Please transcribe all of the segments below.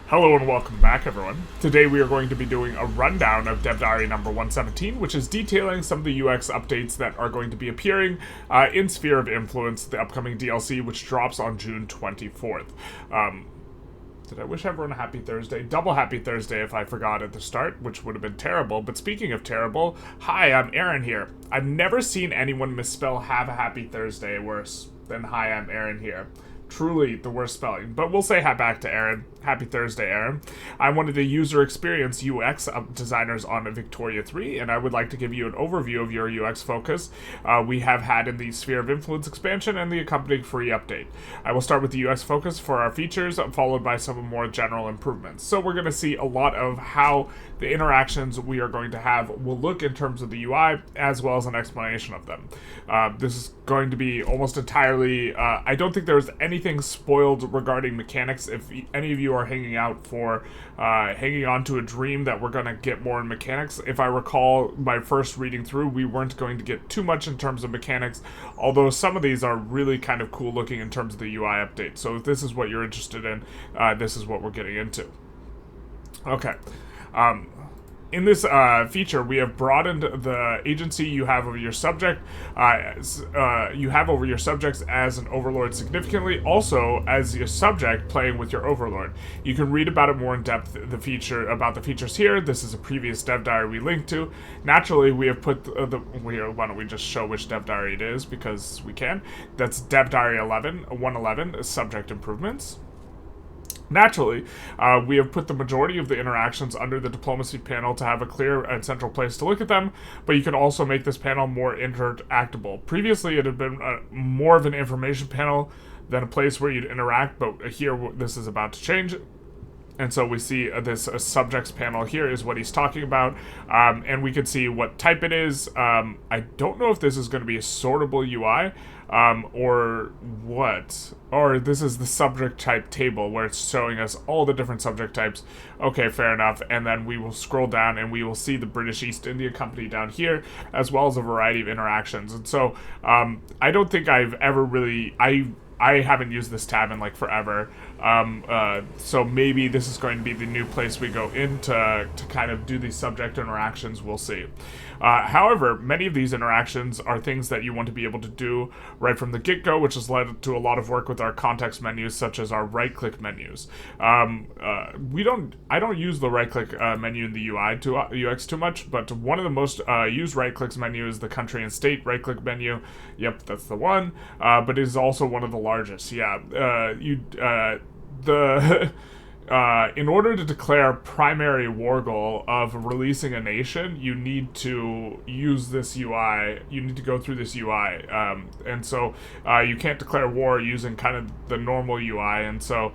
Hello and welcome back, everyone. Today we are going to be doing a rundown of Dev Diary number 117, which is detailing some of the UX updates that are going to be appearing in Sphere of Influence, the upcoming DLC, which drops on June 24th. Did I wish everyone a happy Thursday? Double happy Thursday if I forgot at the start, which would have been terrible. But speaking of terrible, hi, I'm Aaron here. I've never seen anyone misspell have a happy Thursday worse than hi, I'm Aaron here. Truly the worst spelling, but we'll say hi back to Aaron. Happy Thursday, Aaron. I'm one of the user experience UX designers on Victoria 3, and I would like to give you an overview of your UX focus we have had in the Sphere of Influence expansion and the accompanying free update. I will start with the UX focus for our features, followed by some more general improvements. So we're going to see a lot of how the interactions we are going to have will look in terms of the UI, as well as an explanation of them. This is going to be almost entirely, I don't think there's anything spoiled regarding mechanics. If any of you are hanging out for hanging on to a dream that we're going to get more in mechanics, if I recall my first reading through, we weren't going to get too much in terms of mechanics, although some of these are really kind of cool looking in terms of the UI update. So if this is what you're interested in, this is what we're getting into. Okay. In this feature, we have broadened the agency you have over your subject. You have over your subjects as an overlord significantly, also as your subject playing with your overlord. You can read about it more in depth. About the features here. This is a previous dev diary we linked to. Naturally, we have put why don't we just show which dev diary it is, because we can. That's dev diary 111 subject improvements. Naturally, we have put the majority of the interactions under the diplomacy panel to have a clear and central place to look at them, but you can also make this panel more interactable. Previously, it had been more of an information panel than a place where you'd interact, but here this is about to change. And so we see this subjects panel here is what he's talking about, and we can see what type it is. I don't know if this is going to be a sortable UI, or what. Or this is the subject type table where it's showing us all the different subject types. Okay, fair enough. And then we will scroll down and we will see the British East India Company down here, as well as a variety of interactions. And so I don't think I've ever really... I haven't used this tab in like forever, so maybe this is going to be the new place we go in to kind of do these subject interactions. We'll see. However, many of these interactions are things that you want to be able to do right from the get-go, which has led to a lot of work with our context menus, such as our right-click menus. I don't use the right-click menu in the UX too much, but one of the most used right-clicks menu is the country and state right-click menu. Yep, that's the one. But it is also one of the largest. Yeah, in order to declare primary war goal of releasing a nation, you need to use this UI. You need to go through this UI, and so you can't declare war using kind of the normal UI. And so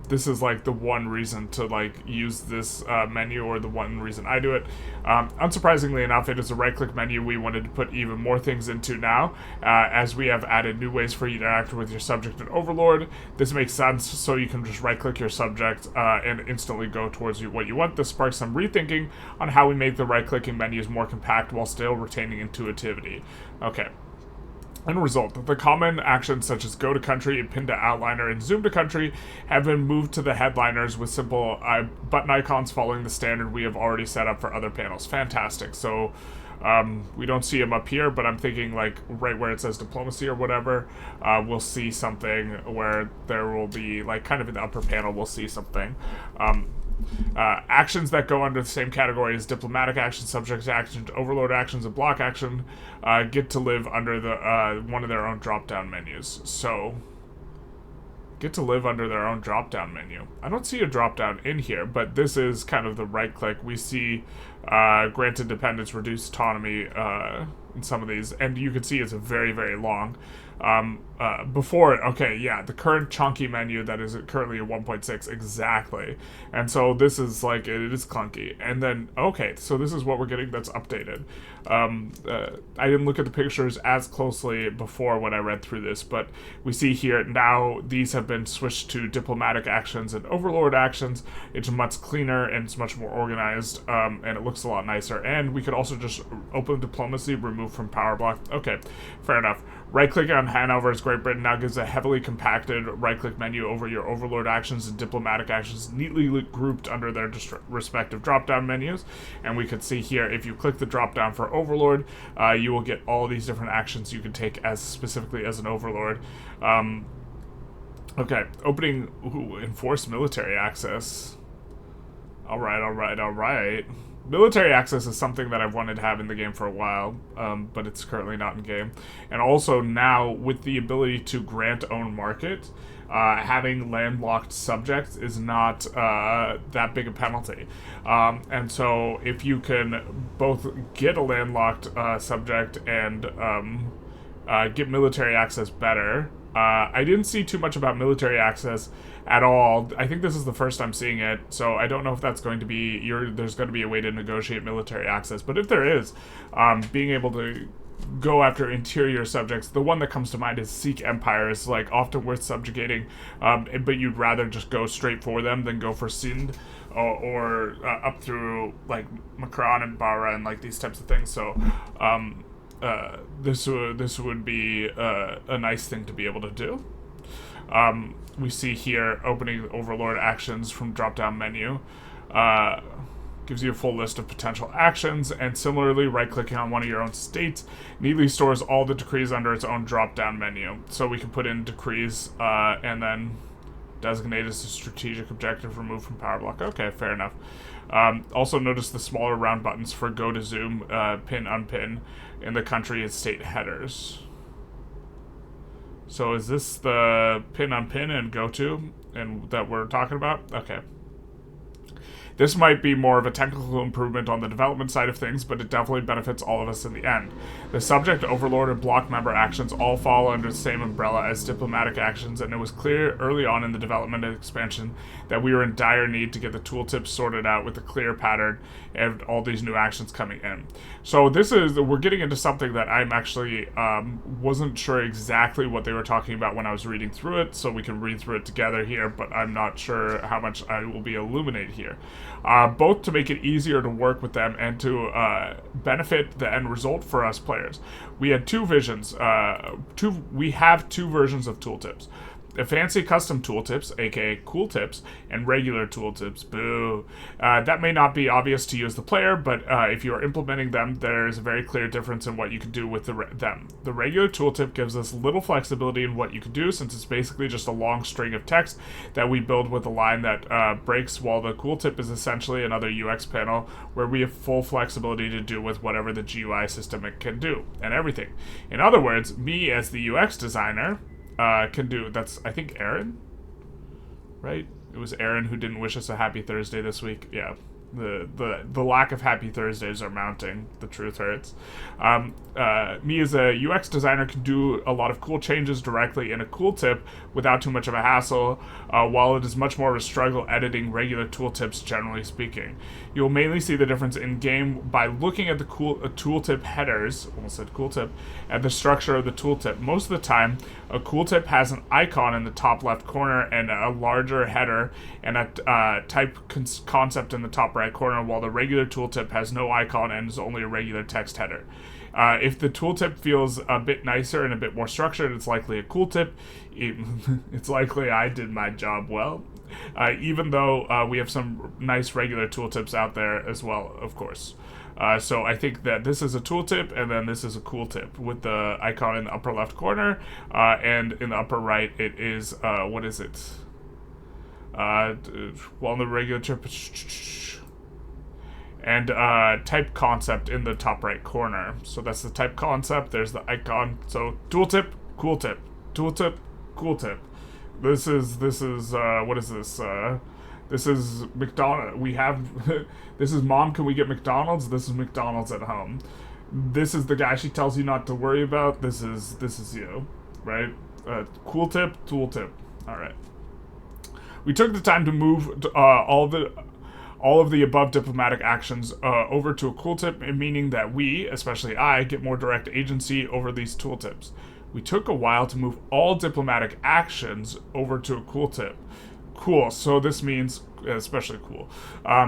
this is like the one reason to like use this menu, or the one reason I do it. Unsurprisingly enough, it is a right-click menu we wanted to put even more things into now, as we have added new ways for you to interact with your subject and overlord. This makes sense, so you can just right-click your subject and instantly go towards what you want. This sparks some rethinking on how we make the right-clicking menus more compact while still retaining intuitivity. Okay. End result, the common actions such as go to country, and pin to outliner, and zoom to country have been moved to the headliners with simple button icons following the standard we have already set up for other panels. Fantastic. So we don't see them up here, but I'm thinking like right where it says diplomacy or whatever, we'll see something where there will be like kind of in the upper panel, we'll see something. Actions that go under the same category as diplomatic actions, subject actions, overlord actions, and block action get to live under the one of their own drop-down menus. So, get to live under their own drop-down menu. I don't see a drop-down in here, but this is kind of the right-click. We see granted dependence, reduced autonomy in some of these, and you can see it's a very, very long. Okay, yeah, the current chunky menu that is currently at 1.6, exactly. And so this is like, it is clunky. And then, okay, so this is what we're getting that's updated. I didn't look at the pictures as closely before when I read through this, but we see here now these have been switched to diplomatic actions and overlord actions. It's much cleaner and it's much more organized, and it looks a lot nicer. And we could also just open diplomacy, remove from power block. Okay, fair enough. Right-clicking on Hanover's Great Britain now gives a heavily compacted right-click menu over your Overlord Actions and Diplomatic Actions, neatly grouped under their respective drop-down menus. And we can see here, if you click the drop-down for Overlord, you will get all these different actions you can take as specifically as an Overlord. Okay, opening enforced military access. Alright. Military access is something that I've wanted to have in the game for a while, but it's currently not in game. And also now, with the ability to grant own market, having landlocked subjects is not that big a penalty. And so if you can both get a landlocked subject and get military access better. I didn't see too much about military access at all. I think this is the first I'm seeing it, so I don't know if that's going to be there's going to be a way to negotiate military access. But if there is, being able to go after interior subjects, the one that comes to mind is Sikh empires, like often worth subjugating, but you'd rather just go straight for them than go for Sindh or up through like Makran and Bara and like these types of things. So this would be a nice thing to be able to do. We see here opening Overlord Actions from drop-down menu. Gives you a full list of potential actions, and similarly, right-clicking on one of your own states neatly stores all the decrees under its own drop-down menu. So we can put in decrees and then designate as a strategic objective removed from power block. Okay, fair enough. Also notice the smaller round buttons for go to zoom, pin, unpin in the country and state headers. So is this the pin, unpin, and go to and that we're talking about? Okay. This might be more of a technical improvement on the development side of things, but it definitely benefits all of us in the end. The subject, Overlord, and block member actions all fall under the same umbrella as diplomatic actions, and it was clear early on in the development and expansion that we were in dire need to get the tooltips sorted out with a clear pattern and all these new actions coming in. So we're getting into something that I'm actually wasn't sure exactly what they were talking about when I was reading through it, so we can read through it together here, but I'm not sure how much I will be illuminated here. Both to make it easier to work with them and to benefit the end result for us players. We had two visions. We have two versions of tooltips. Fancy custom tooltips, aka cool tips, and regular tooltips. Boo. That may not be obvious to you as the player, but if you are implementing them, there's a very clear difference in what you can do with them. The regular tooltip gives us little flexibility in what you can do, since it's basically just a long string of text that we build with a line that breaks, while the cool tip is essentially another UX panel where we have full flexibility to do with whatever the GUI system it can do, and everything. In other words, me as the UX designer can do, that's, I think, Aaron, right? It was Aaron who didn't wish us a happy Thursday this week. Yeah, the lack of happy Thursdays are mounting. The truth hurts. Me as a UX designer can do a lot of cool changes directly in a cool tip without too much of a hassle, while it is much more of a struggle editing regular tooltips, generally speaking. You'll mainly see the difference in game by looking at the tooltip headers, almost said cool tip, and the structure of the tooltip. Most of the time, a cool tip has an icon in the top left corner and a larger header and a type concept in the top right corner, while the regular tooltip has no icon and is only a regular text header. If the tooltip feels a bit nicer and a bit more structured, it's likely a cool tip. It's likely I did my job well, even though we have some nice regular tooltips out there as well, of course. So I think that this is a tooltip, and then this is a cool tip with the icon in the upper left corner, and in the upper right it is, what is it? Well, in the regular tip, and type concept in the top right corner. So that's the type concept, there's the icon. So tooltip, cool tip, tooltip, cool tip. This is what is this? This is McDonald's. We have this is Mom, can we get McDonald's? This is McDonald's at home. This is the guy she tells you not to worry about. This is you, right? Cool tip, tool tip. All right. We took the time to move all of the above diplomatic actions over to a cool tip, meaning that we, especially I, get more direct agency over these tooltips. We took a while to move all diplomatic actions over to a cool tip. Cool, so this means especially cool.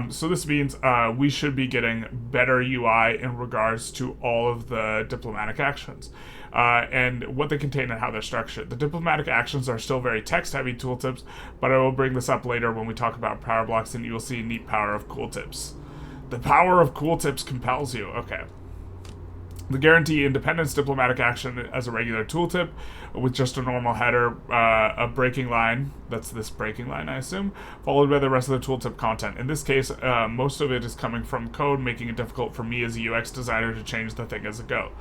So this means we should be getting better UI in regards to all of the diplomatic actions. And what they contain and how they're structured. The diplomatic actions are still very text-heavy tooltips, but I will bring this up later when we talk about power blocks, and you will see a neat power of cool tips. The power of cool tips compels you. Okay. The guarantee independence diplomatic action as a regular tooltip with just a normal header, a breaking line, that's this breaking line I assume, followed by the rest of the tooltip content. In this case, most of it is coming from code, making it difficult for me as a UX designer to change the thing as a go.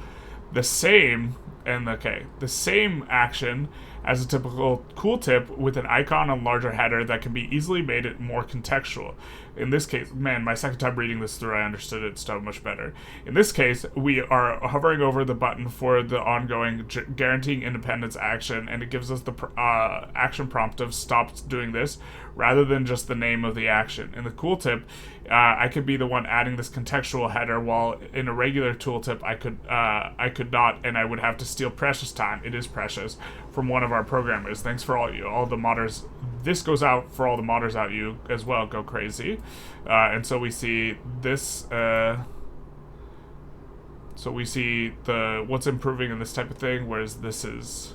The same action as a typical cool tip with an icon and larger header that can be easily made it more contextual. In this case, man, my second time reading this through, I understood it so much better. In this case, we are hovering over the button for the ongoing guaranteeing independence action, and it gives us the action prompt of stop doing this, rather than just the name of the action. In the cool tip, I could be the one adding this contextual header, while in a regular tooltip, I could not, and I would have to steal precious time. It is precious from one of our programmers. Thanks for all the modders. This goes out for all the modders out you as well. Go crazy. And so we see this. So we see the what's improving in this type of thing, whereas this is.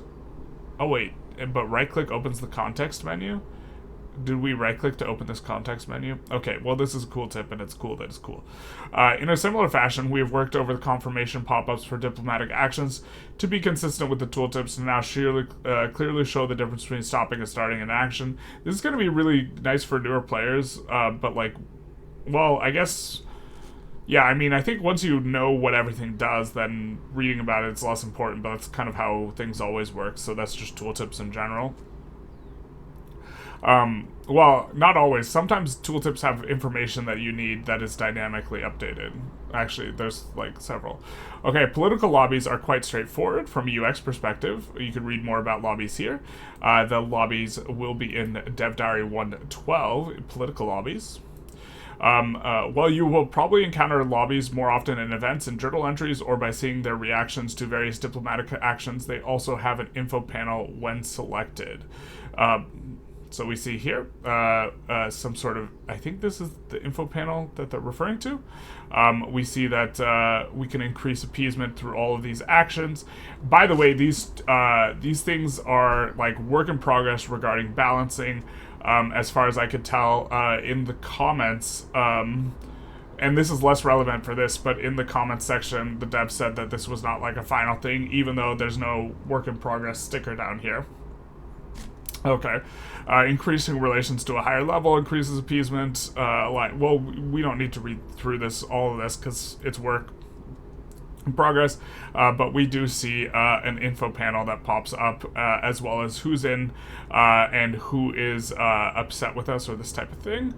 Oh wait, but right click opens the context menu. Did we right-click to open this context menu? Okay, well, this is a cool tip, and it's cool that it's cool. In a similar fashion, we have worked over the confirmation pop-ups for diplomatic actions to be consistent with the tooltips and now clearly show the difference between stopping and starting an action. This is going to be really nice for newer players, but, like, well, I guess... Yeah, I mean, I think once you know what everything does, then reading about it is less important, but that's kind of how things always work, so that's just tooltips in general. Well, not always. Sometimes tooltips have information that you need that is dynamically updated. Actually, there's like several. Okay, political lobbies are quite straightforward from a UX perspective. You can read more about lobbies here. The lobbies will be in Dev Diary 112, political lobbies. Well, you will probably encounter lobbies more often in events and journal entries or by seeing their reactions to various diplomatic actions. They also have an info panel when selected. So we see here some sort of, I think this is the info panel that they're referring to. We see that we can increase appeasement through all of these actions. By the way, these things are like work in progress regarding balancing, as far as I could tell in the comments. And this is less relevant for this, but in the comments section, the dev said that this was not like a final thing, even though there's no work in progress sticker down here. Okay. Increasing relations to a higher level increases appeasement. Well, we don't need to read through all of this because it's work in progress, but we do see an info panel that pops up, as well as who's in and who is upset with us or this type of thing.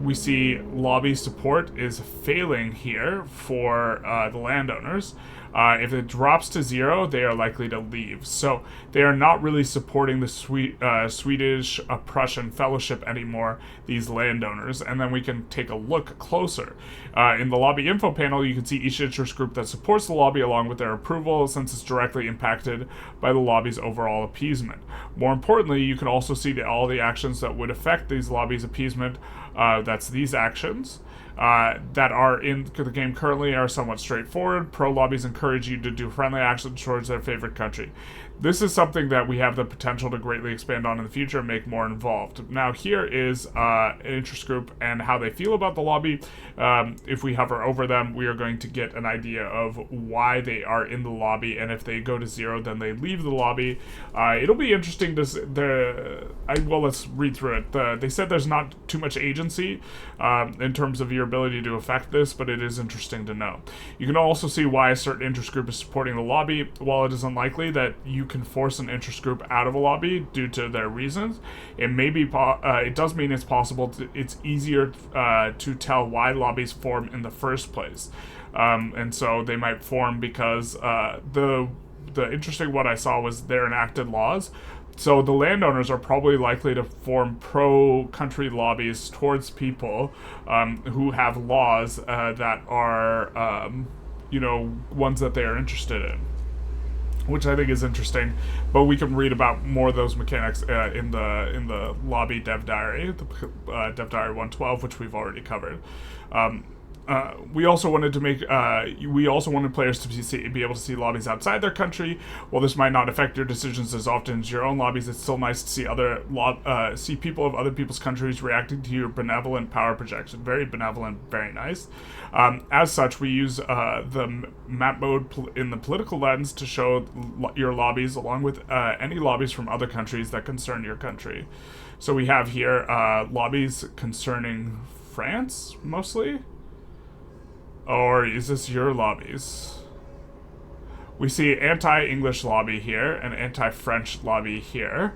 We see lobby support is failing here for the landowners. If it drops to 0, they are likely to leave. So they are not really supporting the Swedish Prussian Fellowship anymore, these landowners. And then we can take a look closer. In the lobby info panel, you can see each interest group that supports the lobby along with their approval, since it's directly impacted by the lobby's overall appeasement. More importantly, you can also see all the actions that would affect these lobbies' appeasement. That's these actions. That are in the game currently are somewhat straightforward. Pro lobbies encourage you to do friendly actions towards their favorite country. This is something that we have the potential to greatly expand on in the future and make more involved. Now here is an interest group and how they feel about the lobby. If we hover over them, we are going to get an idea of why they are in the lobby, and if they go to 0, then they leave the lobby. It'll be interesting to well, let's read through it. They said there's not too much agency in terms of your ability to affect this, but it is interesting to know. You can also see why a certain interest group is supporting the lobby. While it is unlikely that you can force an interest group out of a lobby due to their reasons, it does mean it's possible it's easier to tell why lobbies form in the first place. And so they might form because the interesting one I saw was their enacted laws. So the landowners are probably likely to form pro-country lobbies towards people who have laws that are, ones that they are interested in. which I think is interesting. But we can read about more of those mechanics in the lobby dev diary, the dev diary 112, which we've already covered. We also wanted to make. We also wanted players to be able to see lobbies outside their country. While this might not affect your decisions as often as your own lobbies, it's still nice to see see people of other people's countries reacting to your benevolent power projection. Very benevolent, very nice. As such, we use the map mode in the political lens to show your lobbies, along with any lobbies from other countries that concern your country. So we have here lobbies concerning France, mostly. Or is this your lobbies? We see anti-English lobby here and anti-French lobby here.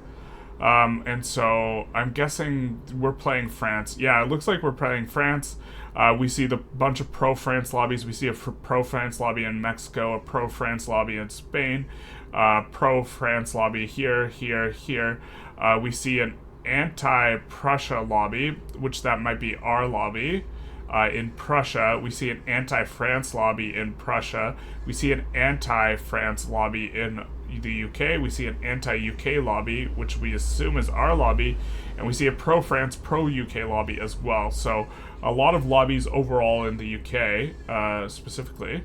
And so I'm guessing we're playing France. Yeah, it looks like we're playing France. We see the bunch of pro-France lobbies. We see a pro-France lobby in Mexico, a pro-France lobby in Spain, pro-France lobby here, here, here. We see an anti-Prussia lobby, which that might be our lobby. In Prussia, we see an anti-France lobby in Prussia. We see an anti-France lobby in the UK. We see an anti-UK lobby, which we assume is our lobby. And we see a pro-France, pro-UK lobby as well. So a lot of lobbies overall in the UK, specifically.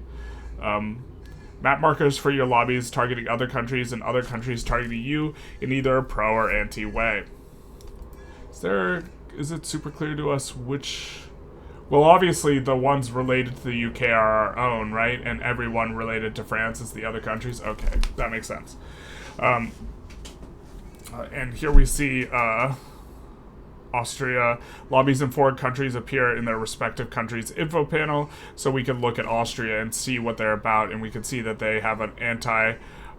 Map markers for your lobbies targeting other countries and other countries targeting you in either a pro or anti way. Is it super clear to us which... Well, obviously, the ones related to the UK are our own, right? And everyone related to France is the other countries. Okay, that makes sense. And here we see Austria. Lobbies in foreign countries appear in their respective countries' info panel, so we can look at Austria and see what they're about, and we can see that they have an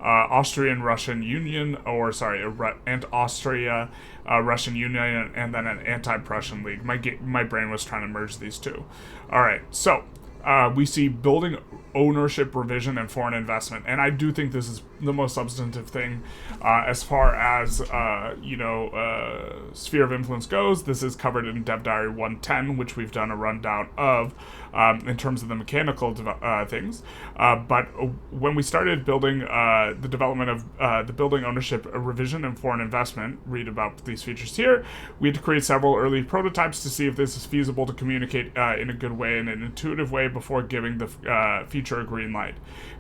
Austrian-Russian Union, and Austria-Russian Union, and then an anti-Prussian League. My brain was trying to merge these two. All right, so we see building ownership revision and foreign investment, and I do think this is the most substantive thing as far as sphere of influence goes. This is covered in Dev Diary 110, which we've done a rundown of in terms of the mechanical things. But when we started building the development of the building ownership revision and foreign investment, read about these features here. We had to create several early prototypes to see if this is feasible to communicate in a good way, in an intuitive way, before giving the feature a green light.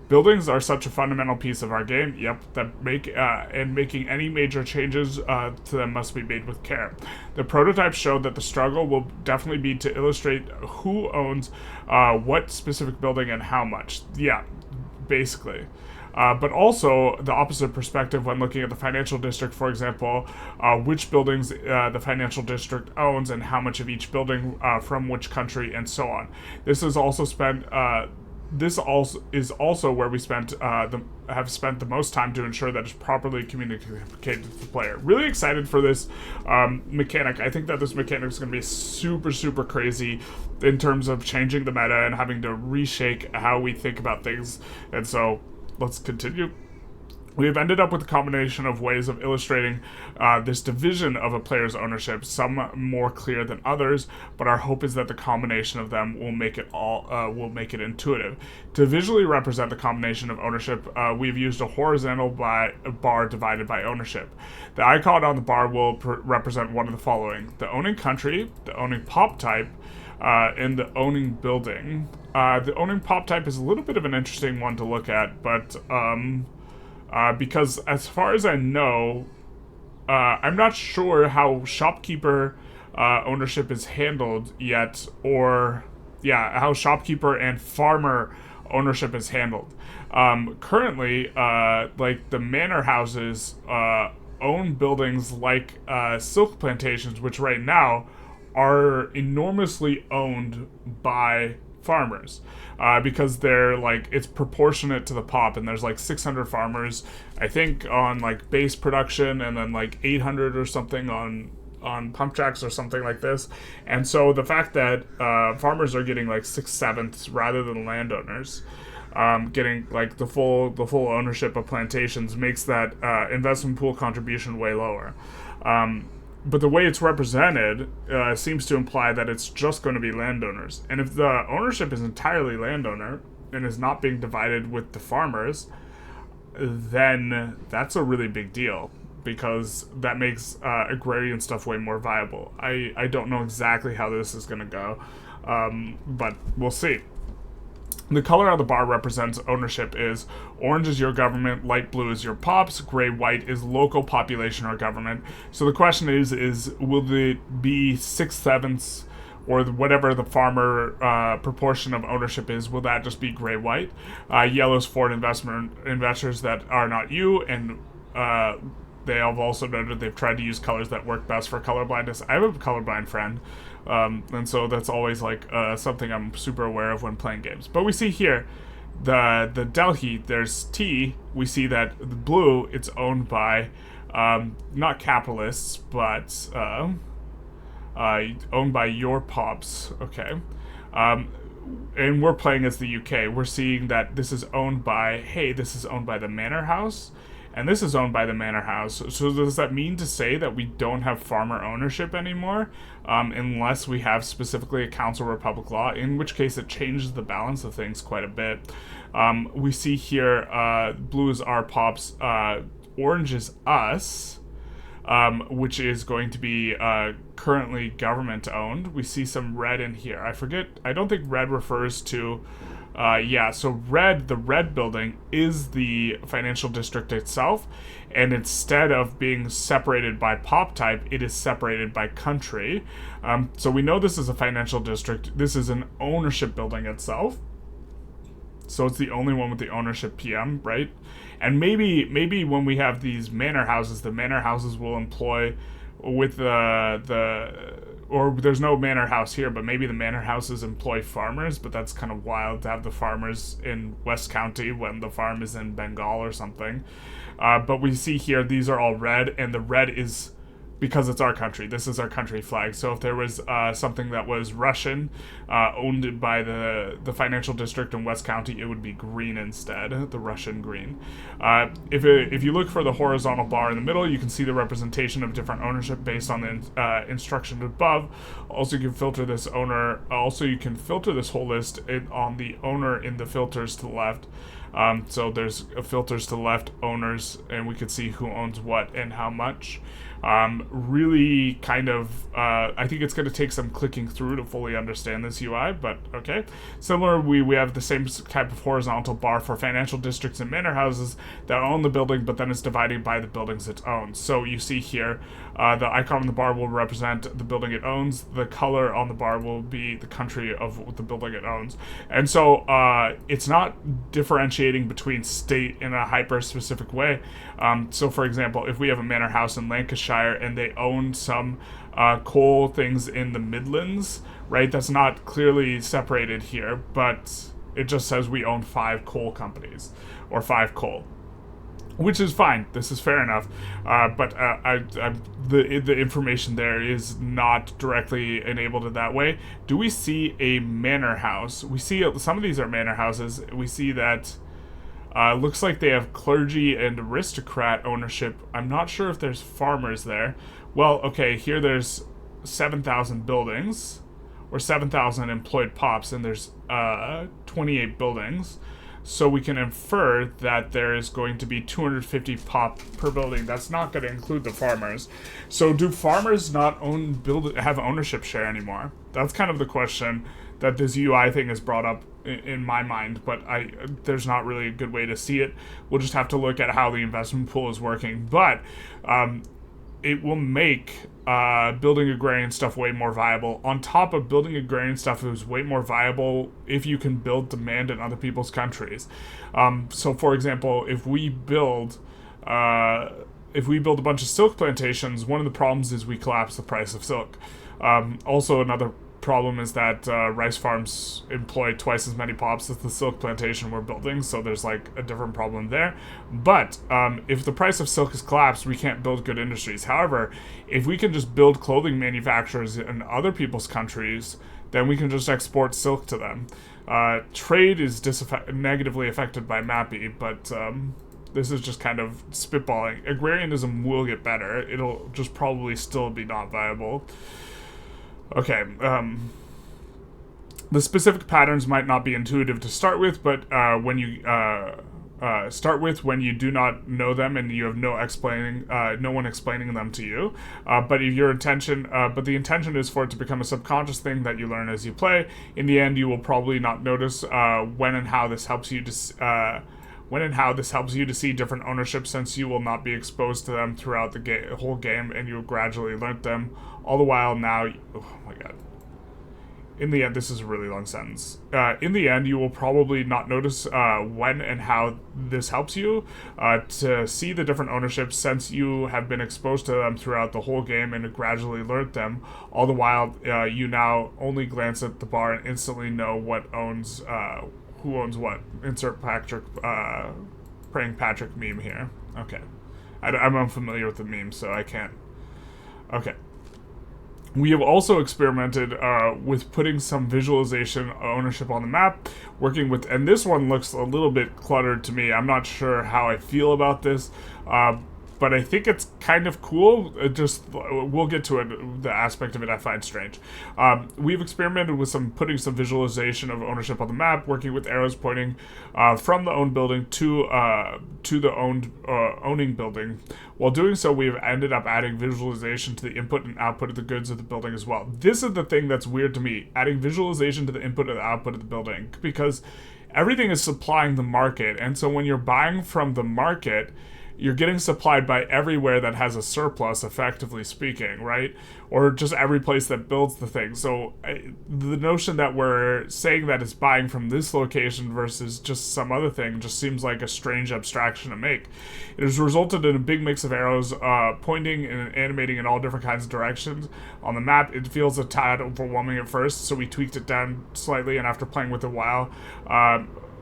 Buildings are such a fundamental piece of our game, that making any major changes to them must be made with care. The prototypes showed that the struggle will definitely be to illustrate who owns what specific building and how much. Yeah, basically. But also the opposite perspective when looking at the financial district, for example, which buildings the financial district owns and how much of each building from which country and so on. This is also spent... This is also where we have spent the most time to ensure that it's properly communicated to the player. Really excited for this mechanic. I think that this mechanic is going to be super, super crazy in terms of changing the meta and having to reshake how we think about things. And so, let's continue. We've ended up with a combination of ways of illustrating this division of a player's ownership, some more clear than others, but our hope is that the combination of them will make it intuitive. To visually represent the combination of ownership, we've used a horizontal bar divided by ownership. The icon on the bar will represent one of the following: the owning country, the owning pop type, and the owning building. The owning pop type is a little bit of an interesting one to look at, but because as far as I know, I'm not sure how shopkeeper ownership is handled yet, or how shopkeeper and farmer ownership is handled. Currently, like the manor houses own buildings like silk plantations, which right now are enormously owned by farmers, because they're like, it's proportionate to the pop, and there's like 600 farmers, I think, on like base production, and then like 800 or something on pump jacks or something like this. And so the fact that farmers are getting like 6/7 rather than landowners getting like the full ownership of plantations makes that investment pool contribution way lower. But the way it's represented seems to imply that it's just going to be landowners. And if the ownership is entirely landowner and is not being divided with the farmers, then that's a really big deal, because that makes agrarian stuff way more viable. I don't know exactly how this is going to go, but we'll see. The color on the bar represents ownership. Is orange is your government, light blue is your pops, gray white is local population or government. So the question is will it be 6/7 or whatever the farmer proportion of ownership is? Will that just be gray white? Yellow's foreign investors that are not you, and they have also noted they've tried to use colors that work best for colorblindness. I have a colorblind friend, and so that's always like something I'm super aware of when playing games. But we see here the Delhi, there's T. We see that the blue, it's owned by not capitalists, but owned by your pops. Okay. And we're playing as the UK. We're seeing that this is owned by, this is owned by the Manor House, and this is owned by the Manor House. So does that mean to say that we don't have farmer ownership anymore, unless we have specifically a council republic law, in which case it changes the balance of things quite a bit. We see here blue is our pops, orange is us, which is going to be currently government owned. We see some red in here. I don't think red refers to so red, the red building is the financial district itself, and instead of being separated by pop type, it is separated by country. So we know this is a financial district. This is an ownership building itself. So it's the only one with the ownership PM, right? And maybe when we have these manor houses, the manor houses will employ with or there's no manor house here, but maybe the manor houses employ farmers, but that's kind of wild to have the farmers in West County when the farm is in Bengal or something. But we see here, these are all red, and the red is because it's our country. This is our country flag. So if there was something that was Russian, owned by the financial district in West County, it would be green instead, the Russian green. If you look for the horizontal bar in the middle, you can see the representation of different ownership based on the instruction above. Also, you can filter this owner. Also, you can filter this whole list on the owner in the filters to the left. So there's filters to the left, owners, and we can see who owns what and how much. Really kind of, I think it's going to take some clicking through to fully understand this UI, but okay. Similar, we have the same type of horizontal bar for financial districts and manor houses that own the building, but then it's divided by the buildings it owns. So you see here, the icon on the bar will represent the building it owns. The color on the bar will be the country of the building it owns. And so it's not differentiating between state in a hyper-specific way. So for example, if we have a manor house in Lancashire and they own some coal things in the Midlands, right? That's not clearly separated here, but it just says we own 5 coal companies or 5 coal, which is fine. This is fair enough. But the information there is not directly enabled in that way. Do we see a manor house? We see some of these are manor houses. We see that looks like they have clergy and aristocrat ownership. I'm not sure if there's farmers there. Well, okay, here there's 7,000 buildings, or 7,000 employed pops, and there's 28 buildings. So we can infer that there is going to be 250 pop per building. That's not going to include the farmers. So do farmers not have ownership share anymore? That's kind of the question that this UI thing has brought up in my mind, but there's not really a good way to see it. We'll just have to look at how the investment pool is working. But it will make building agrarian stuff way more viable. On top of building agrarian stuff, it was way more viable if you can build demand in other people's countries. So, for example, if we build a bunch of silk plantations, one of the problems is we collapse the price of silk. Also, another problem is that rice farms employ twice as many pops as the silk plantation we're building, so there's like a different problem there. But if the price of silk is collapsed, we can't build good industries. However, if we can just build clothing manufacturers in other people's countries, then we can just export silk to them. Trade is negatively affected by MAPI, but this is just kind of spitballing. Agrarianism will get better. It'll just probably still be not viable. Okay, the specific patterns might not be intuitive to start with, but when you when you do not know them and you have no one explaining them to you. But if your intention, but the intention is for it to become a subconscious thing that you learn as you play. In the end, you will probably not notice when and how this helps you to see different ownership, since you will not be exposed to them throughout the whole game, and you'll gradually learn them. All the while now, oh my god. In the end, this is a really long sentence. In the end, you will probably not notice when and how this helps you to see the different ownerships, since you have been exposed to them throughout the whole game and gradually learned them. All the while, you now only glance at the bar and instantly know who owns what. Insert Patrick, praying Patrick meme here. Okay. I'm unfamiliar with the meme, so I can't. Okay. We have also experimented with putting some visualization ownership on the map, working with, and this one looks a little bit cluttered to me. I'm not sure how I feel about this, but I think it's kind of cool. We'll get to it, the aspect of it I find strange. We've experimented with putting some visualization of ownership on the map, working with arrows pointing from the owned building to the owning building. While doing so, we've ended up adding visualization to the input and output of the goods of the building as well. This is the thing that's weird to me, adding visualization to the input and the output of the building, because everything is supplying the market, and so when you're buying from the market, you're getting supplied by everywhere that has a surplus, effectively speaking, right? Or just every place that builds the thing. So the notion that we're saying that it's buying from this location versus just some other thing just seems like a strange abstraction to make. It has resulted in a big mix of arrows pointing and animating in all different kinds of directions on the map. It feels a tad overwhelming at first, so we tweaked it down slightly, and after playing with it a while,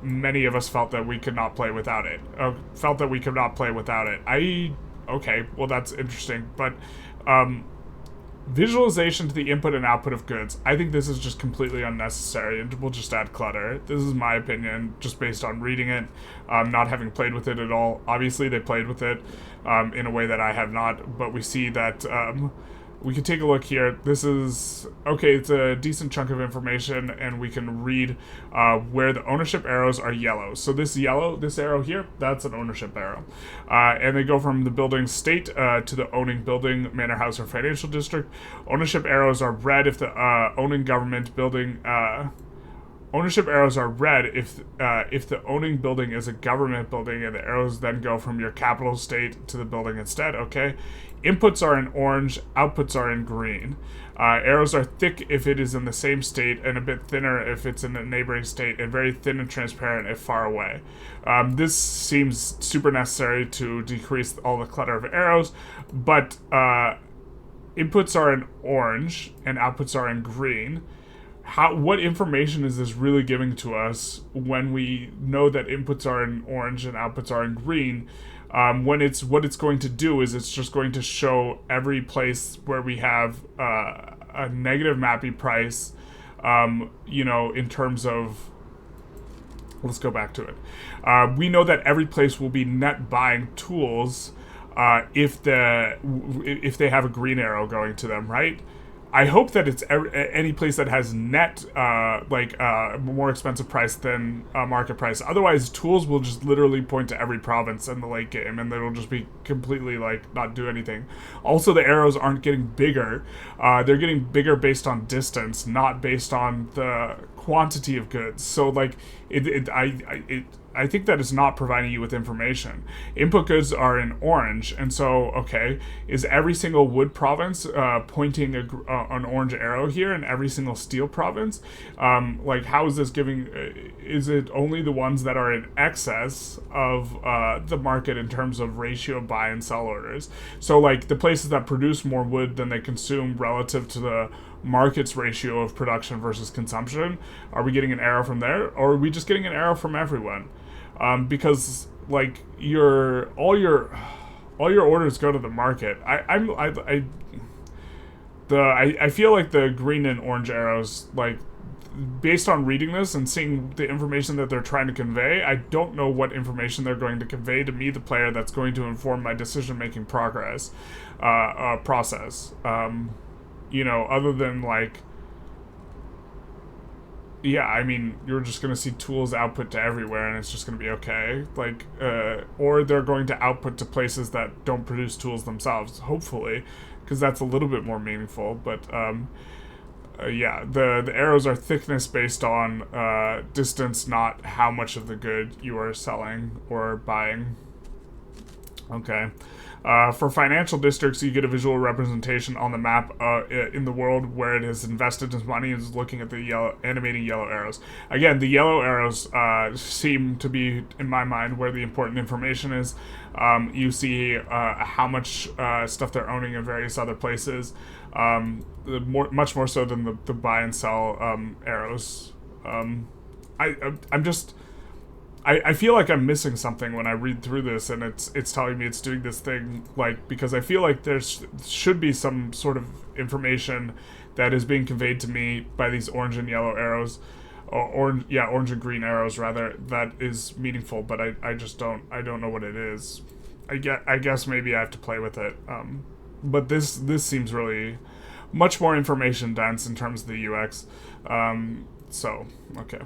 many of us felt that we could not play without it. Okay, well, that's interesting. But visualization to the input and output of goods, I think this is just completely unnecessary, and we'll just add clutter. This is my opinion, just based on reading it, not having played with it at all. Obviously, they played with it in a way that I have not, but we see that we can take a look here. This is, okay, it's a decent chunk of information, and we can read where the ownership arrows are yellow. So this arrow here, that's an ownership arrow. And they go from the building state to the owning building, manor, house, or financial district. Ownership arrows are red if the owning government building... Ownership arrows are red if the owning building is a government building, and the arrows then go from your capital state to the building instead, okay? Inputs are in orange, outputs are in green. Arrows are thick if it is in the same state, and a bit thinner if it's in a neighboring state, and very thin and transparent if far away. This seems super necessary to decrease all the clutter of arrows, but inputs are in orange and outputs are in green. What information is this really giving to us when we know that inputs are in orange and outputs are in green? What it's going to do is it's just going to show every place where we have a negative mappy price, in terms of, let's go back to it. We know that every place will be net buying tools if they have a green arrow going to them, right? I hope that it's any place that has net, more expensive price than market price. Otherwise, tools will just literally point to every province in the late game, and it'll just be completely, not do anything. Also, the arrows aren't getting bigger. They're getting bigger based on distance, not based on the quantity of goods. So, I think that is not providing you with information. Input goods are in orange, and so, okay, is every single wood province pointing an orange arrow here in every single steel province? How is this giving, is it only the ones that are in excess of the market in terms of ratio of buy and sell orders? So, the places that produce more wood than they consume relative to the market's ratio of production versus consumption, are we getting an arrow from there, or are we just getting an arrow from everyone? Because all your orders go to the market. I feel like the green and orange arrows, based on reading this and seeing the information that they're trying to convey, I don't know what information they're going to convey to me, the player, that's going to inform my decision-making process. Other than yeah, I mean, you're just going to see tools output to everywhere and it's just going to be okay. Like, or they're going to output to places that don't produce tools themselves, hopefully, because that's a little bit more meaningful. But, yeah, the arrows are thickness based on distance, not how much of the good you are selling or buying. Okay. For financial districts, you get a visual representation on the map in the world where it has invested its money and is looking at the animating yellow arrows. Again, the yellow arrows seem to be, in my mind, where the important information is. You see how much stuff they're owning in various other places, much more so than the buy and sell arrows. I feel like I'm missing something when I read through this, and it's telling me it's doing this thing, like, because I feel like there should be some sort of information that is being conveyed to me by these orange and yellow arrows, orange and green arrows rather, that is meaningful, but I just don't know what it is. I guess maybe I have to play with it, but this seems really much more information dense in terms of the UX. So okay.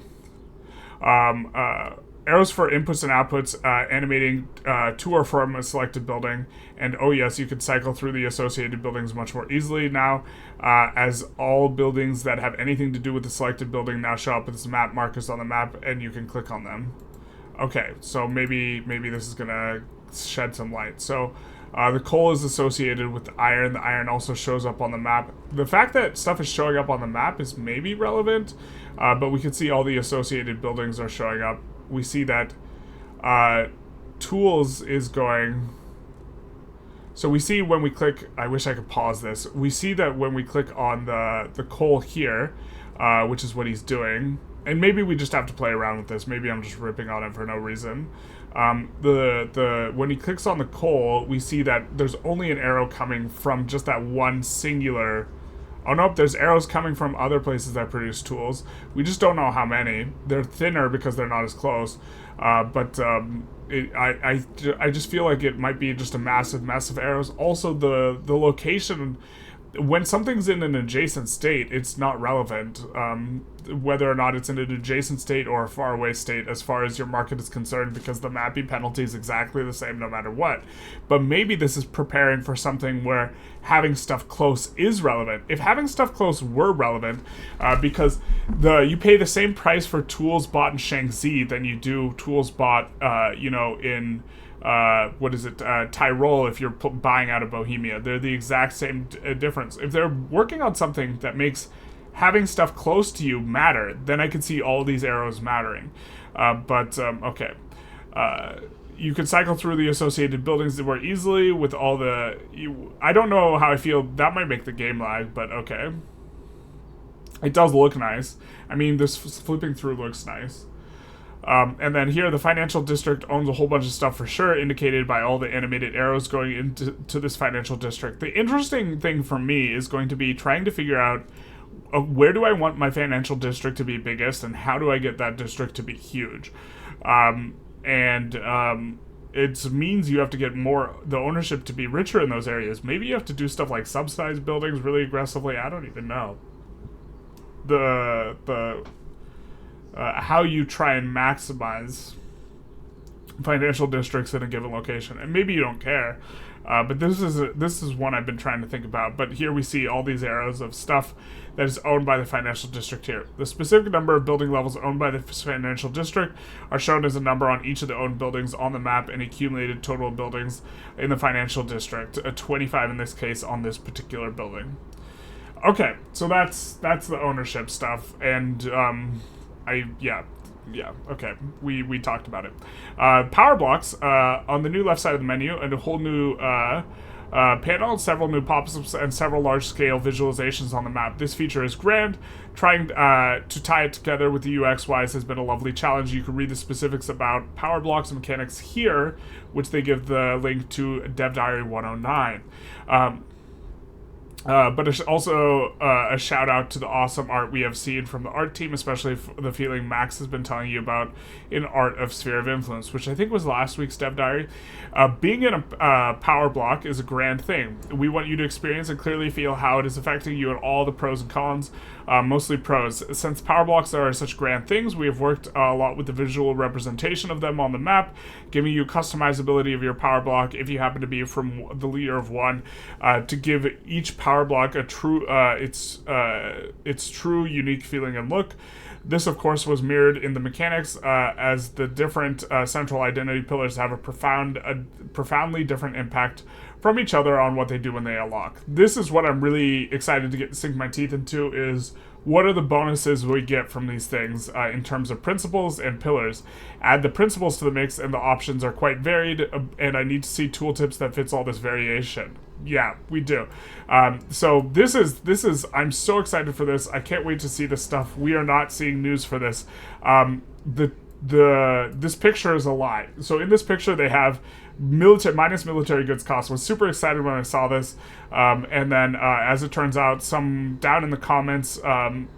Arrows for inputs and outputs, animating to or from a selected building, and oh yes, you can cycle through the associated buildings much more easily now, as all buildings that have anything to do with the selected building now show up as map markers on the map, and you can click on them. Okay, so maybe this is gonna shed some light. So the coal is associated with the iron. The iron also shows up on the map. The fact that stuff is showing up on the map is maybe relevant, but we can see all the associated buildings are showing up. We see that tools is going. So we see when we click, I wish I could pause this. We see that when we click on the coal here, which is what he's doing, and maybe we just have to play around with this. Maybe I'm just ripping on it for no reason. When he clicks on the coal, we see that there's only an arrow coming from just that one singular. Oh nope, there's arrows coming from other places that produce tools. We just don't know how many. They're thinner because they're not as close. I just feel like it might be just a massive mess of arrows. Also, the location, when something's in an adjacent state, it's not relevant. Whether or not it's in an adjacent state or a faraway state as far as your market is concerned, because the mapping penalty is exactly the same no matter what. But maybe this is preparing for something where having stuff close is relevant. If having stuff close were relevant, because you pay the same price for tools bought in Shaanxi than you do tools bought, in Tyrol if you're buying out of Bohemia. They're the exact same difference. If they're working on something that makes having stuff close to you matter, then I could see all these arrows mattering. Okay. You can cycle through the associated buildings more easily with all the... I don't know how I feel. That might make the game lag, but okay. It does look nice. I mean, this flipping through looks nice. And then here, the financial district owns a whole bunch of stuff for sure, indicated by all the animated arrows going into this financial district. The interesting thing for me is going to be trying to figure out where do I want my financial district to be biggest, and how do I get that district to be huge? It means you have to get the ownership to be richer in those areas. Maybe you have to do stuff like subsidize buildings really aggressively. I don't even know. How you try and maximize financial districts in a given location, and maybe you don't care, but this is one I've been trying to think about. But here we see all these arrows of stuff that is owned by the financial district here. The specific number of building levels owned by the financial district are shown as a number on each of the owned buildings on the map, and accumulated total buildings in the financial district, 25 in this case on this particular building. Okay, so that's the ownership stuff, and okay, we talked about it. Power blocks on the new left side of the menu, and a whole new panel, several new pop-ups, and several large-scale visualizations on the map. This feature is grand. Trying to tie it together with the UX-wise has been a lovely challenge. You can read the specifics about power blocks and mechanics here, which they give the link to Dev Diary 109. But also a shout out to the awesome art we have seen from the art team, especially the feeling Max has been telling you about in Art of Sphere of Influence, which I think was last week's Dev Diary. Being in a power block is a grand thing. We want you to experience and clearly feel how it is affecting you and all the pros and cons, mostly pros. Since power blocks are such grand things, we have worked a lot with the visual representation of them on the map, giving you customizability of your power block if you happen to be from the leader of one, to give each power block a true its true unique feeling and look. This, of course, was mirrored in the mechanics, as the different central identity pillars have a profoundly different impact from each other on what they do when they unlock. This is what I'm really excited to sink my teeth into, is what are the bonuses we get from these things in terms of principles and pillars. Add the principles to the mix and the options are quite varied, and I need to see tooltips that fits all this variation. Yeah, we do. So this is I'm so excited for this. I can't wait to see this stuff. We are not seeing news for this. This picture is a lie. So in this picture they have minus military goods cost. Was super excited when I saw this, and then as it turns out, some down in the comments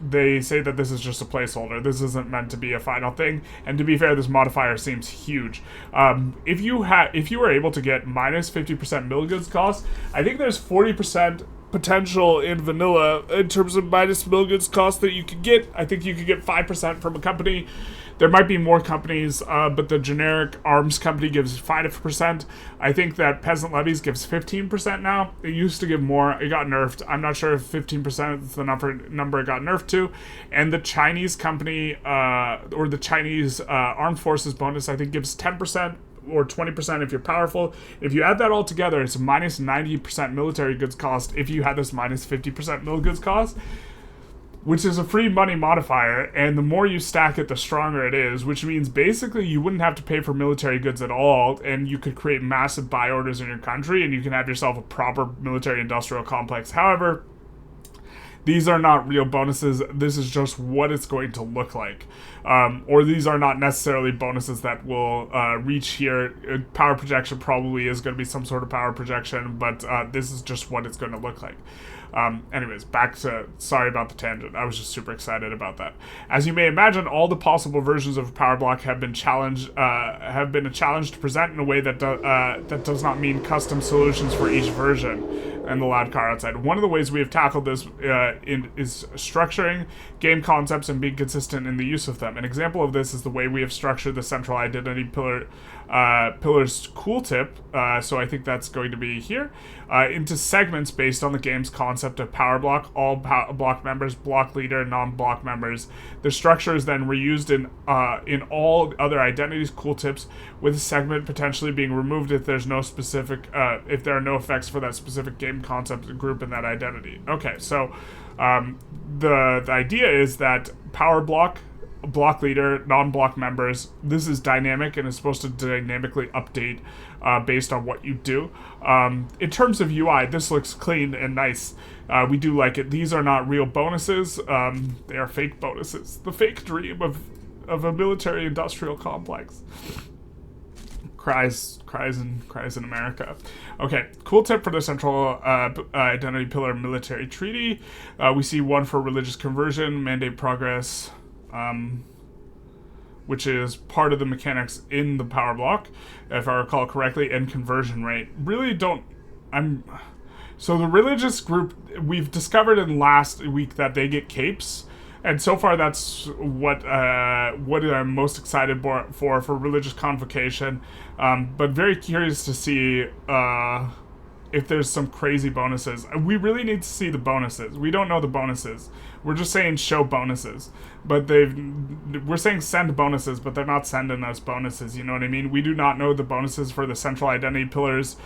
they say that this is just a placeholder. This isn't meant to be a final thing, and to be fair, this modifier seems huge. If you were able to get minus 50% mil goods cost, I think there's 40% potential in vanilla in terms of minus mil goods cost that you could get. I think you could get 5% from a company. There might be more companies, but the generic arms company gives 5%. I think that Peasant Levies gives 15% now. It used to give more. It got nerfed. I'm not sure if 15% is the number it got nerfed to. And the Chinese company, or the Chinese Armed Forces bonus, I think gives 10%. Or 20% if you're powerful. If you add that all together, it's minus 90% military goods cost if you had this minus 50% mil goods cost, which is a free money modifier, and the more you stack it, the stronger it is, which means basically you wouldn't have to pay for military goods at all, and you could create massive buy orders in your country, and you can have yourself a proper military industrial complex. However, these are not real bonuses. This is just what it's going to look like. Or these are not necessarily bonuses that will reach here. Power projection probably is going to be some sort of power projection, but this is just what it's going to look like. Anyways, back to, sorry about the tangent. I was just super excited about that. As you may imagine, all the possible versions of Power Block have been a challenge to present in a way that does not mean custom solutions for each version. And the loud car outside. One of the ways we have tackled this is structuring game concepts and being consistent in the use of them. An example of this is the way we have structured the central identity pillar's cool tip, so I think that's going to be here, into segments based on the game's concept of power block, all block members, block leader, non-block members. The structure is then reused in all other identities cool tips, with a segment potentially being removed if there's no specific if there are no effects for that specific game concept group in that identity. Okay, so the idea is that power block, block leader, non-block members, this is dynamic and is supposed to dynamically update based on what you do. In terms of UI, this looks clean and nice. We do like it. These are not real bonuses. They are fake bonuses. The fake dream of a military industrial complex. Cries in America. Okay, cool tip for the central identity pillar military treaty. We see one for religious conversion, mandate progress, which is part of the mechanics in the power block, if I recall correctly, and conversion rate. So the religious group, we've discovered in last week that they get capes, and so far that's what I'm most excited for religious convocation, but very curious to see if there's some crazy bonuses. We really need to see the bonuses. We don't know the bonuses. We're just saying show bonuses, but we're saying send bonuses, but they're not sending us bonuses. You know what I mean? We do not know the bonuses for the central identity pillars,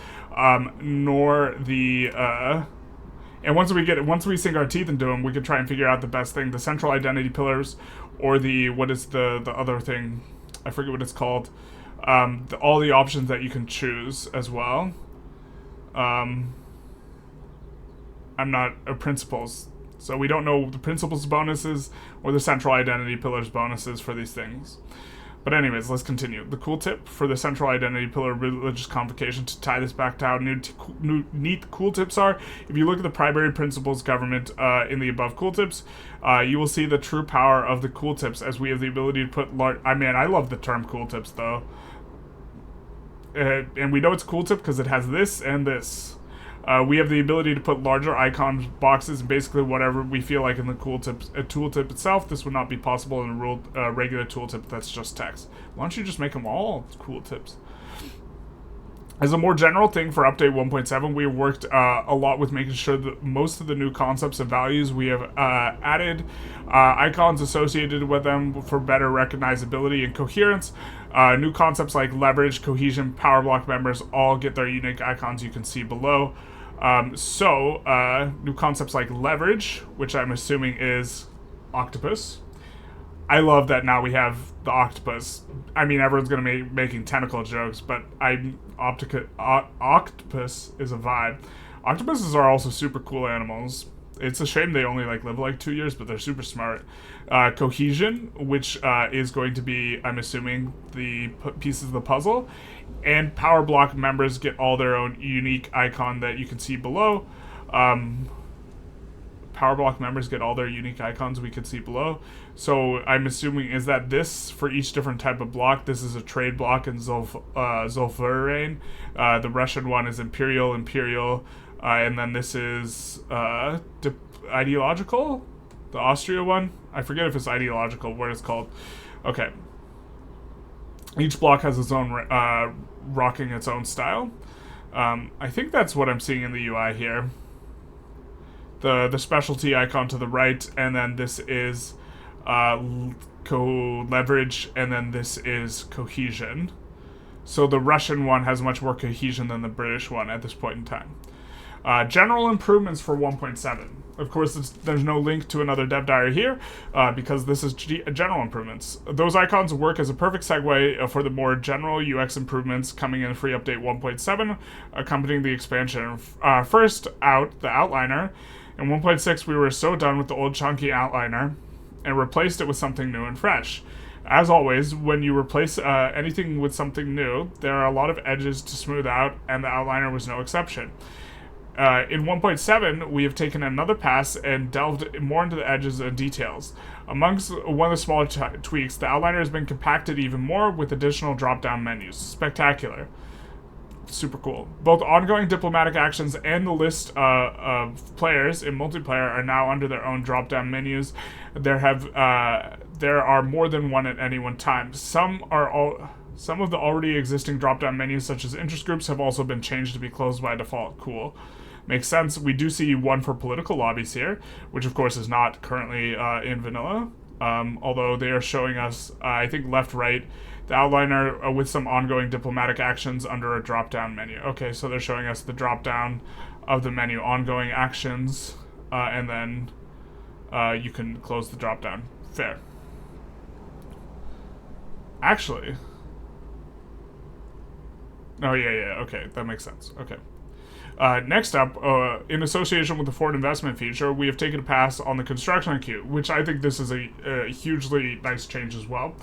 nor the. And once we sink our teeth into them, we can try and figure out the best thing: the central identity pillars, or what is the other thing? I forget what it's called. All the options that you can choose as well. I'm not principles. So we don't know the principles bonuses or the central identity pillars bonuses for these things. But anyways, let's continue. The cool tip for the central identity pillar of religious convocation, to tie this back to how neat cool tips are. If you look at the primary principles government in the above cool tips, you will see the true power of the cool tips, as we have the ability to put I love the term cool tips though. And we know it's a cool tip because it has this and this. We have the ability to put larger icon boxes and basically whatever we feel like in the tooltip itself. This would not be possible in a regular tooltip that's just text. Why don't you just make them all cool tips? As a more general thing for update 1.7, we have worked a lot with making sure that most of the new concepts and values we have added icons associated with them for better recognizability and coherence. New concepts like leverage, cohesion, power block members all get their unique icons you can see below. New concepts like leverage, which I'm assuming is octopus. I love that now we have the octopus. I mean, everyone's going to be making tentacle jokes, but octopus is a vibe. Octopuses are also super cool animals. It's a shame they only live 2 years, but they're super smart. Cohesion, which is going to be, I'm assuming, the pieces of the puzzle. And power block members get all their own unique icon that you can see below. Power block members get all their unique icons we can see below. So I'm assuming, is that this for each different type of block? This is a trade block in Zolfarain. The Russian one is Imperial, and then this is ideological. The Austria one, I forget if it's ideological, what it's called. Okay. Each block has its own rocking its own style. I think that's what I'm seeing in the UI here. The specialty icon to the right, and then this is leverage, and then this is cohesion. So the Russian one has much more cohesion than the British one at this point in time. General improvements for 1.7. Of course, there's no link to another dev diary here because this is general improvements. Those icons work as a perfect segue for the more general UX improvements coming in free update 1.7, accompanying the expansion. First out, the outliner. In 1.6, we were so done with the old chunky outliner and replaced it with something new and fresh. As always, when you replace anything with something new, there are a lot of edges to smooth out, and the outliner was no exception. In 1.7, we have taken another pass and delved more into the edges and details. Amongst one of the smaller tweaks, the outliner has been compacted even more with additional drop-down menus. Spectacular. Super cool. Both ongoing diplomatic actions and the list of players in multiplayer are now under their own drop-down menus. There are more than one at any one time. Some of the already existing drop-down menus, such as interest groups, have also been changed to be closed by default. Cool. Makes sense. We do see one for political lobbies here, which of course is not currently in vanilla, although they are showing us, I think, left-right, the outliner with some ongoing diplomatic actions under a drop-down menu. Okay, so they're showing us the drop-down of the menu, ongoing actions, and then you can close the drop-down. Fair. Actually... Oh, yeah, okay, that makes sense. Okay. Next up, in association with the foreign investment feature, we have taken a pass on the construction queue, which I think this is a hugely nice change as well.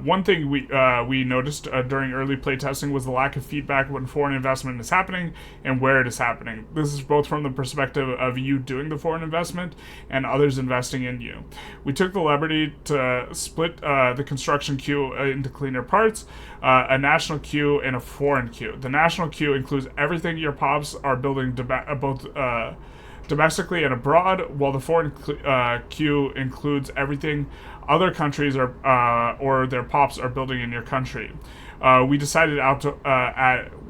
One thing we noticed during early playtesting was the lack of feedback when foreign investment is happening and where it is happening. This is both from the perspective of you doing the foreign investment and others investing in you. We took the liberty to split the construction queue into cleaner parts, a national queue and a foreign queue. The national queue includes everything your pops are building both domestically and abroad, while the foreign queue includes everything other countries or their pops are building in your country. We decided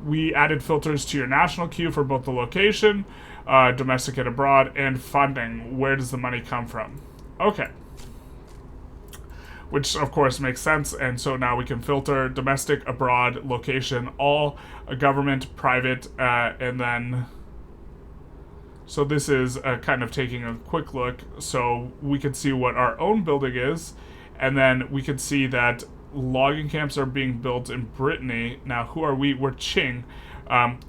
we added filters to your national queue for both the location, domestic and abroad, and funding. Where does the money come from? Okay. Which of course makes sense, and so now we can filter domestic, abroad, location, all, government, private, and then... So this is kind of taking a quick look, so we can see what our own building is, and then we can see that logging camps are being built in Brittany. Now, who are we? We're Qing.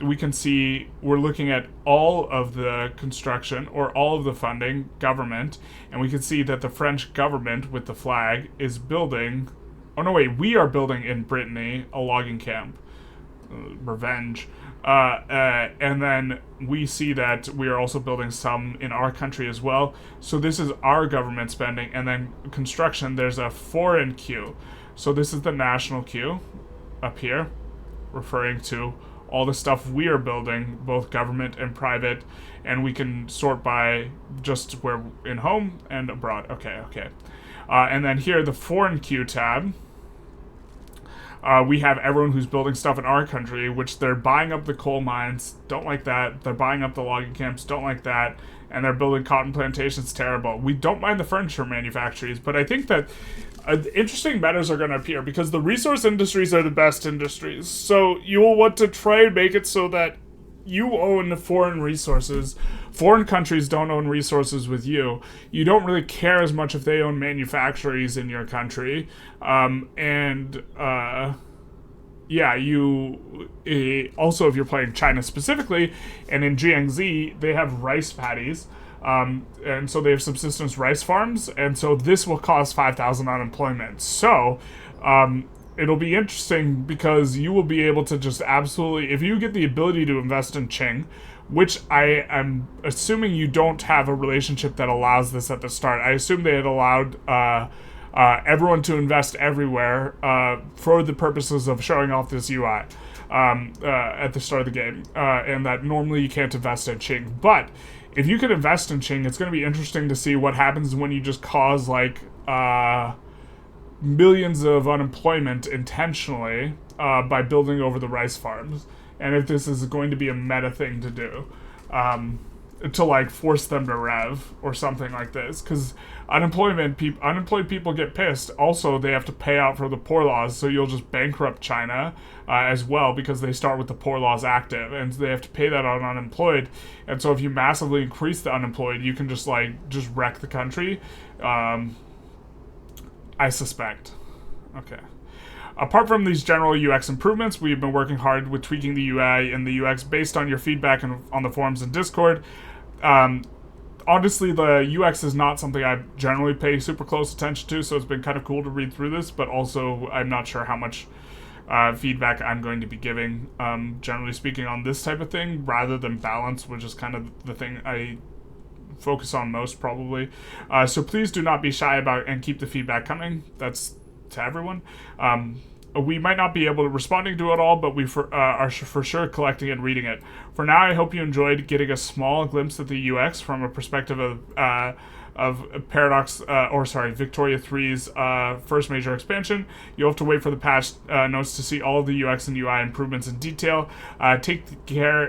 We can see we're looking at all of the construction or all of the funding, government, and we can see that the French government with the flag is building Oh no, wait, we are building in Brittany a logging camp. Revenge. And then we see that we are also building some in our country as well. So this is our government spending. And then construction, there's a foreign queue. So this is the national queue up here, referring to all the stuff we are building, both government and private. And we can sort by just where in home and abroad. Okay. And then here, the foreign queue tab. We have everyone who's building stuff in our country, which they're buying up the coal mines, don't like that. They're buying up the logging camps, don't like that. And they're building cotton plantations, terrible. We don't mind the furniture manufacturers, but I think that interesting matters are going to appear because the resource industries are the best industries. So you will want to try and make it so that you own foreign resources. Foreign countries don't own resources with you. You don't really care as much if they own manufactories in your country. Also, if you're playing China specifically, and in Jiangxi, they have rice paddies. And so they have subsistence rice farms. And so this will cause 5,000 unemployment. So, it'll be interesting because you will be able to just absolutely, if you get the ability to invest in Qing, which I am assuming you don't have a relationship that allows this at the start. I assume they had allowed everyone to invest everywhere for the purposes of showing off this UI at the start of the game, and that normally you can't invest in Qing. But if you could invest in Qing, it's going to be interesting to see what happens when you just cause like millions of unemployment intentionally by building over the rice farms, and if this is going to be a meta thing to do, to like force them to rev or something like this, because unemployed people get pissed. Also, they have to pay out for the poor laws, so you'll just bankrupt China as well because they start with the poor laws active, and they have to pay that on unemployed. And so if you massively increase the unemployed, you can just wreck the country. I suspect. Okay. Apart from these general UX improvements, we've been working hard with tweaking the UI and the UX based on your feedback on the forums and Discord. Honestly, the UX is not something I generally pay super close attention to, so it's been kind of cool to read through this, but also I'm not sure how much feedback I'm going to be giving, generally speaking, on this type of thing, rather than balance, which is kind of the thing I focus on most probably. So please do not be shy about and keep the feedback coming. That's to everyone. We might not be able to responding to it all, but we are for sure collecting and reading it. For now, I hope you enjoyed getting a small glimpse at the UX from a perspective of Victoria 3's first major expansion. You'll have to wait for the patch notes to see all of the UX and UI improvements in detail. Take care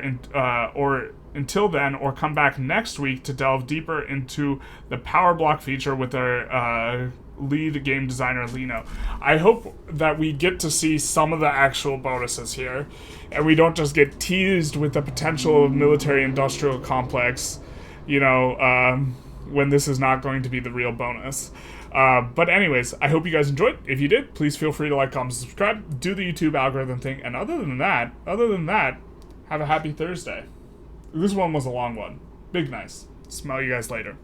until then, or come back next week to delve deeper into the power block feature with our lead game designer Lino. I hope that we get to see some of the actual bonuses here, and we don't just get teased with the potential of military-industrial complex, when this is not going to be the real bonus. But anyways, I hope you guys enjoyed. If you did, please feel free to like, comment, subscribe, do the YouTube algorithm thing, and other than that, have a happy Thursday. This one was a long one. Big nice. Smell you guys later.